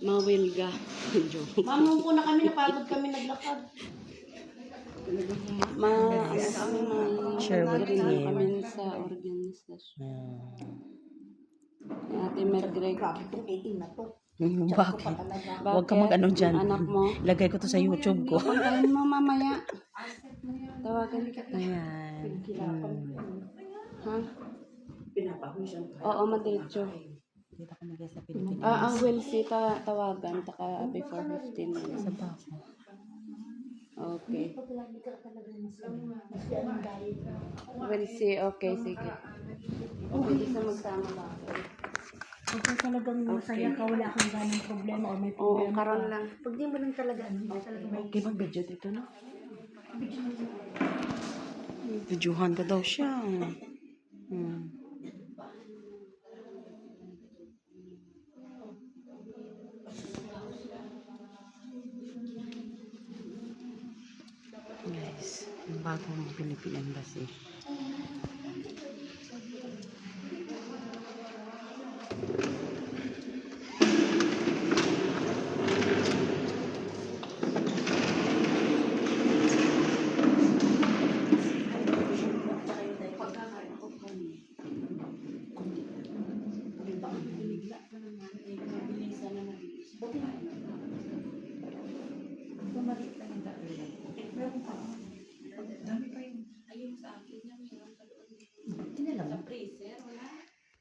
Mawilga. Ma'am, po na kami, napagod kami naglakad. Sherwood kami sa organisasyon. Ate Mergreg. Bakit? Huwag ka mag-ano dyan. Anak mo? Lagay ko to sa YouTube ko. Puntahin mo mamaya. Tawagan kita. Ayan. Ha? Oo, madiretso. Dito ka mag sa Pilipinas. Ang will see tawagan taka before 15 minutes. Sa bako. Okay. Will see, okay, sige. Pwede sa magsama ba? Kung talagang masaya ka, wala kang ganang problema o may Oo, problema karon ka. lang. Pag di mo lang talaga, hindi talaga may Okay, mag-video dito, no? Videohan ka daw siya. Guys, yung bagong Philippine Embassy.